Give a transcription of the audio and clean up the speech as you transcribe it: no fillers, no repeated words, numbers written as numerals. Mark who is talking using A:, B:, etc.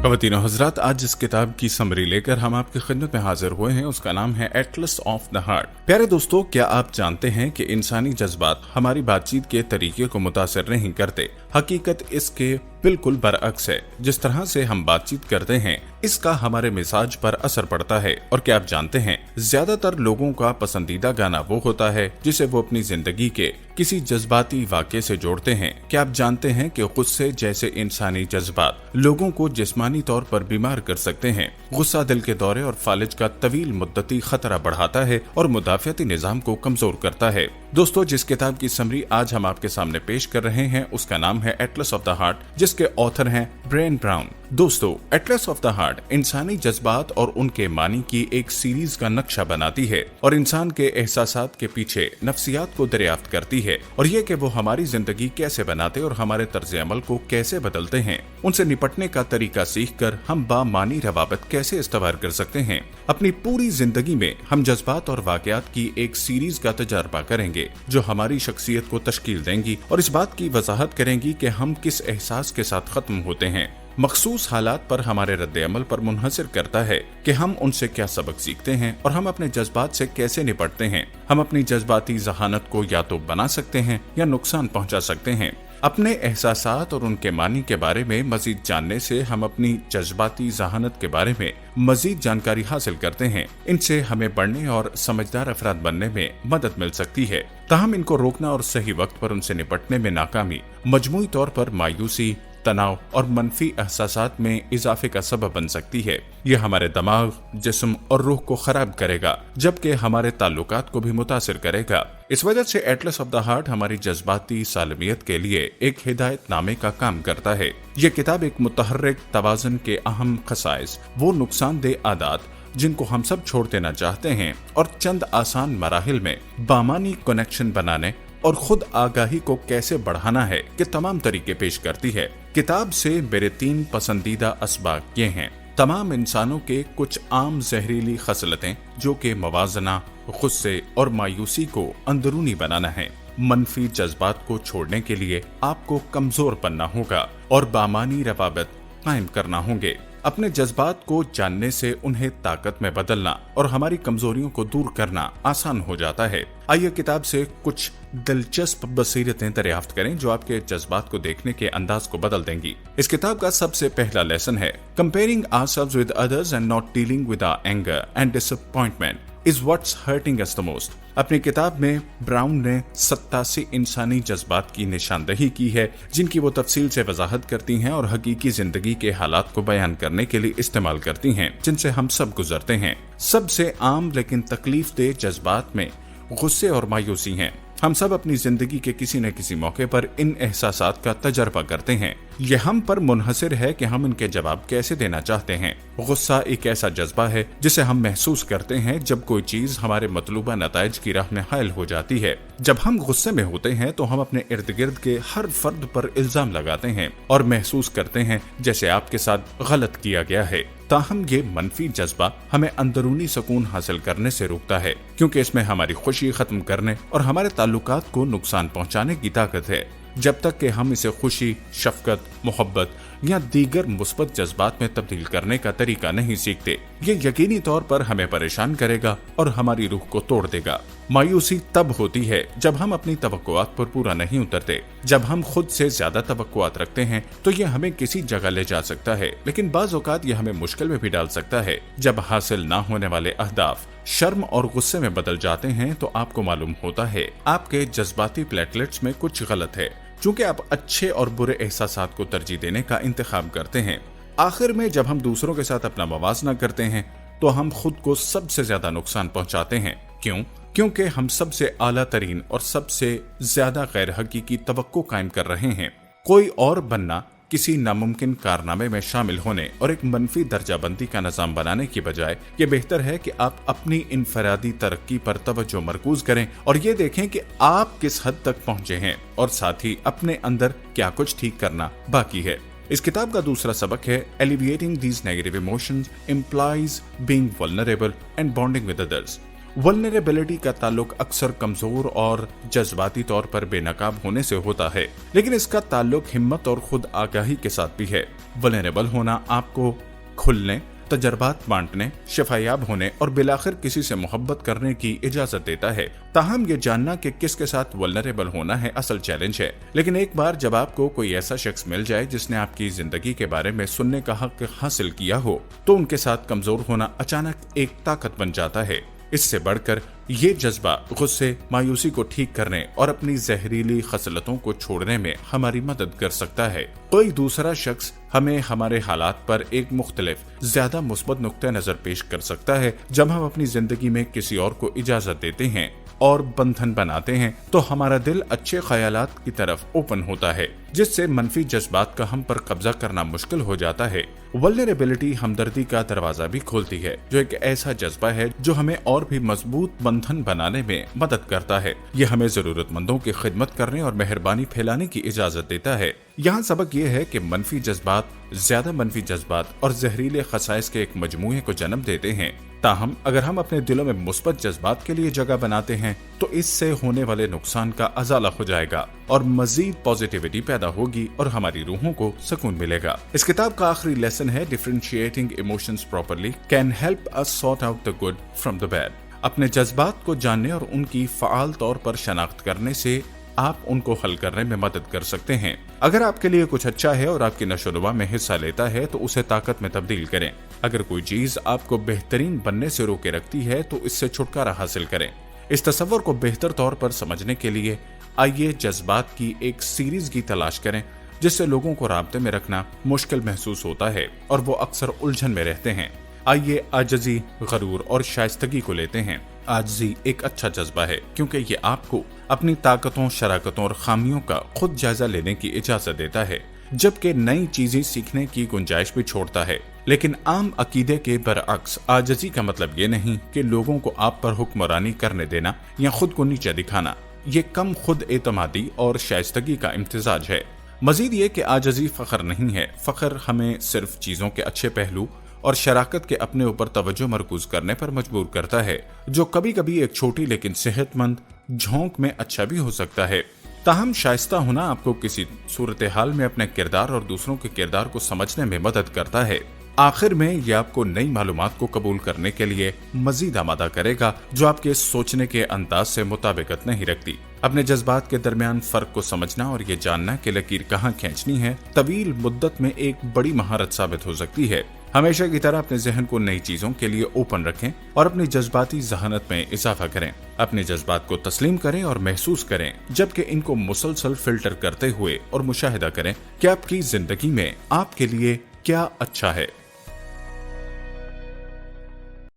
A: ख़वातीन और हज़रात, आज जिस किताब की समरी लेकर हम आपकी खिदमत में हाजिर हुए हैं उसका नाम है एटलस ऑफ द हार्ट। प्यारे दोस्तों, क्या आप जानते हैं कि इंसानी जज्बात हमारी बातचीत के तरीके को मुतासिर नहीं करते। हकीकत इसके बिल्कुल बरअक्स है। जिस तरह से हम बातचीत करते हैं इसका हमारे मिजाज पर असर पड़ता है। और क्या आप जानते हैं, ज्यादातर लोगों का पसंदीदा गाना वो होता है जिसे वो अपनी जिंदगी के किसी जज्बाती वाक़े से जोड़ते हैं। क्या आप जानते हैं कि गुस्से जैसे इंसानी जज्बात लोगों को जिस्मानी तौर पर बीमार कर सकते हैं। गुस्सा दिल के दौरे और फालिज का तवील मुद्दती खतरा बढ़ाता है और मुदाफ़ियाती निज़ाम को कमजोर करता है। दोस्तों, जिस किताब की समरी आज हम आपके सामने पेश कर रहे हैं उसका नाम है एटलस ऑफ द हार्ट, जिसके ऑथर हैं ब्रेन ब्राउन। दोस्तों, एटलस ऑफ द हार्ट इंसानी जज्बात और उनके मानी की एक सीरीज का नक्शा बनाती है और इंसान के एहसासात के पीछे नफ्सियात को दरियाफ्त करती है और ये कि वो हमारी जिंदगी कैसे बनाते और हमारे तर्ज अमल को कैसे बदलते हैं। उनसे निपटने का तरीका सीख कर हम बामानी रवाबत कैसे इस्तेवार कर सकते हैं। अपनी पूरी जिंदगी में हम जज्बात और वाकयात की एक सीरीज का तजर्बा करेंगे जो हमारी शख्सियत को तश्कील देंगी और इस बात की वजाहत करेंगी कि हम किस एहसास के साथ खत्म होते हैं। मखसूस हालात पर हमारे रद्द अमल पर मुनहसर करता है कि हम उनसे क्या सबक सीखते हैं और हम अपने जज्बात से कैसे निपटते हैं। हम अपनी जज्बाती जहानत को या तो बना सकते हैं या नुकसान पहुंचा सकते हैं। अपने एहसासात और उनके मानी के बारे में मजीद जानने से हम अपनी जज्बाती जहानत के बारे में मजीद जानकारी हासिल करते हैं। इनसे हमें बढ़ने और समझदार अफराद बनने में मदद मिल सकती है। ताहम इनको रोकना और सही वक्त पर उनसे निपटने में नाकामी मजमूई तौर पर मायूसी, तनाव और मनफी एहसासात में इजाफे का सबब बन सकती है। यह हमारे दिमाग, जिस्म और रूह को खराब करेगा, जबकि हमारे ताल्लुकात को भी मुतासिर करेगा। इस वजह से एटलस ऑफ द हार्ट हमारी जज्बाती सालमियत के लिए एक हिदायतनामे का काम करता है। यह किताब एक मुतहर्रिक तवाज़ुन के अहम खसाइस, वो नुकसानदेह आदात जिनको हम सब छोड़ देना चाहते हैं और चंद आसान मराहिल में बामानी कनेक्शन बनाने और खुद आगाही को कैसे बढ़ाना है के तमाम तरीके पेश करती है। किताब से मेरे 3 पसंदीदा असबाक ये हैं। तमाम इंसानों के कुछ आम जहरीली खसलतें जो कि मवाजना, गुस्से और मायूसी को अंदरूनी बनाना है। मनफी जज्बात को छोड़ने के लिए आपको कमजोर बनना होगा और बामानी रवाबत कायम करना होंगे। अपने जज्बात को जानने से उन्हें ताकत में बदलना और हमारी कमजोरियों को दूर करना आसान हो जाता है। आइए किताब से कुछ दिलचस्प बसीरतें दरियाफ्त करें जो आपके जज्बात को देखने के अंदाज को बदल देंगी। इस किताब का सबसे पहला लेसन है comparing ourselves with others and not dealing with our anger and disappointment is what's hurting us the most. अपनी किताब में ब्राउन ने 87 इंसानी जज्बात की निशानदही की है जिनकी वो तफसील से वजाहत करती हैं और हकीकी जिंदगी के हालात को बयान करने के लिए इस्तेमाल करती हैं जिनसे हम सब गुजरते हैं। सबसे आम लेकिन तकलीफ देह जज्बात में गुस्से और मायूसी हैं। हम सब अपनी जिंदगी के किसी न किसी मौके पर इन एहसासात का तजर्बा करते हैं। यह हम पर मुनहसिर है कि हम इनके जवाब कैसे देना चाहते हैं। गुस्सा एक ऐसा जज्बा है जिसे हम महसूस करते हैं जब कोई चीज हमारे मतलूबा नताइज की राह में हायल हो जाती है। जब हम गुस्से में होते हैं तो हम अपने इर्द गिर्द के हर फर्द पर इल्जाम लगाते हैं और महसूस करते हैं जैसे आपके साथ गलत किया गया है। ताहम ये मनफी जज्बा हमें अंदरूनी सुकून हासिल करने से रोकता है क्योंकि इसमें हमारी खुशी खत्म करने और हमारे ताल्लुकात को नुकसान पहुंचाने की ताकत है। जब तक कि हम इसे खुशी, शफकत, मोहब्बत या दीगर मुस्बत जज्बात में तब्दील करने का तरीका नहीं सीखते, ये यकीनी तौर पर हमें परेशान करेगा और हमारी रूह को तोड़ देगा। मायूसी तब होती है जब हम अपनी तवक्कुआत पर पूरा नहीं उतरते। जब हम खुद से ज्यादा तवक्कुआत रखते हैं तो ये हमें किसी जगह ले जा सकता है, लेकिन बाज़ औक़ात ये हमें मुश्किल में भी डाल सकता है। जब हासिल ना होने वाले अहदाफ शर्म और गुस्से में बदल जाते हैं तो आपको मालूम होता है आपके जज्बाती प्लेटलेट्स में कुछ गलत है, चूंकि आप अच्छे और बुरे एहसासात को तरजीह देने का इंतखाब करते हैं। आखिर में जब हम दूसरों के साथ अपना मवाजना करते हैं तो हम खुद को सबसे ज्यादा नुकसान पहुंचाते हैं। क्यों? क्योंकि हम सबसे आला तरीन और सबसे ज्यादा गैर हकीकी तवक्को कायम कर रहे हैं। कोई और बनना किसी नामुमकिन कारनामे में शामिल होने और एक मनफी दर्जाबंदी का निजाम बनाने की बजाय ये बेहतर है कि आप अपनी इनफरादी तरक्की पर तवज्जो मरकूज करें और ये देखें कि आप किस हद तक पहुंचे हैं और साथ ही अपने अंदर क्या कुछ ठीक करना बाकी है। इस किताब का दूसरा सबक है alleviating these negative emotions implies being vulnerable and bonding with others. Vulnerability का ताल्लुक अक्सर कमजोर और जज्बाती तौर पर बेनकाब होने से होता है, लेकिन इसका ताल्लुक हिम्मत और खुद आगाही के साथ भी है। वल्नरेबल होना आपको खुलने, तजर्बात बांटने, शिफायाब होने और बिलाखिर किसी से मोहब्बत करने की इजाजत देता है। ताहम ये जानना कि किसके साथ वल्नरेबल होना है असल चैलेंज है। लेकिन एक बार जब आपको कोई ऐसा शख्स मिल जाए जिसने आपकी जिंदगी के बारे में सुनने का हक हासिल किया हो, तो उनके साथ कमजोर होना अचानक एक ताकत बन जाता है। इससे बढ़कर ये जज्बा गुस्से, मायूसी को ठीक करने और अपनी जहरीली खसलतों को छोड़ने में हमारी मदद कर सकता है। कोई दूसरा शख्स हमें हमारे हालात पर एक मुख्तलिफ, ज्यादा मुस्बत नुक्ते नजर पेश कर सकता है। जब हम अपनी जिंदगी में किसी और को इजाजत देते हैं और बंधन बनाते हैं, तो हमारा दिल अच्छे ख्यालात की तरफ ओपन होता है, जिससे मनफी जज्बात का हम पर कब्जा करना मुश्किल हो जाता है। वल्नरेबिलिटी हमदर्दी का दरवाजा भी खोलती है, जो एक ऐसा जज्बा है जो हमें और भी मजबूत बंधन बनाने में मदद करता है। यह हमें जरूरतमंदों की खिदमत करने और मेहरबानी फैलाने की इजाजत देता है। यहाँ सबक यह है कि मनफी जज्बात ज्यादा मनफी जज्बात और जहरीले खसाइस के एक मजमूए को जन्म देते हैं। ताहम अगर हम अपने दिलों में मुस्बत जज्बात के लिए जगह बनाते हैं, तो इससे होने वाले नुकसान का अजाला हो जाएगा और मजीद पॉजिटिविटी पैदा होगी और हमारी रूहों को सुकून मिलेगा। इस किताब का आखिरी लेसन है, differentiating emotions properly can help us sort out the good from the bad. अपने जज्बात को जानने और उनकी फाल तौर पर शनाख्त करने से आप उनको हल करने में मदद कर सकते हैं। अगर आपके लिए कुछ अच्छा है और आपकी नशोनुमा में हिस्सा लेता है, तो उसे ताकत में तब्दील करें। अगर कोई चीज आपको बेहतरीन बनने से रोके रखती है, तो इससे छुटकारा हासिल करें। इस तस्वर को बेहतर तौर पर समझने के लिए आइए जज्बात की एक सीरीज की तलाश करें, जिससे लोगों को राब्ते में रखना मुश्किल महसूस होता है और वो अक्सर उलझन में रहते हैं। आइए आजिज़ी, गरूर और शाइस्तगी को लेते हैं। आजिज़ी एक अच्छा जज्बा है, क्योंकि ये आपको अपनी ताकतों, शराकतों और खामियों का खुद जायजा लेने की इजाजत देता है, जबकि नई चीजें सीखने की गुंजाइश भी छोड़ता है। लेकिन आम अकीदे के बरअक्स, आजिज़ी का मतलब ये नहीं कि लोगों को आप पर हुक्मरानी करने देना या खुद को नीचे दिखाना। ये कम खुद एतमादी और शाइस्तगी का इम्तिजाज है। मजीद ये कि आजिज़ी फख्र नहीं है। फख्र हमें सिर्फ चीजों के अच्छे पहलू और शराकत के अपने ऊपर तवज्जो मरकूज करने पर मजबूर करता है, जो कभी कभी एक छोटी लेकिन सेहतमंद झोंक में अच्छा भी हो सकता है। ताहम शाइस्ता होना आपको किसी सूरत हाल में अपने किरदार और दूसरों के किरदार को समझने में मदद करता है। आखिर में यह आपको नई मालूमात को कबूल करने के लिए मजीद आमादा करेगा, जो आपके सोचने के अंदाज से मुताबिकत नहीं रखती। अपने जज्बात के दरमियान फर्क को समझना और ये जानना कि लकीर कहाँ खींचनी है, तवील मुद्दत में एक बड़ी महारत साबित हो सकती है। हमेशा की तरह अपने जहन को नई चीजों के लिए ओपन रखें और अपनी जज्बाती जहानत में इजाफा करें। अपने जज्बात को तस्लीम करें और महसूस करें, जबकि इनको मुसलसल फिल्टर करते हुए और मुशाहिदा करें कि आपकी जिंदगी में आपके लिए क्या अच्छा है।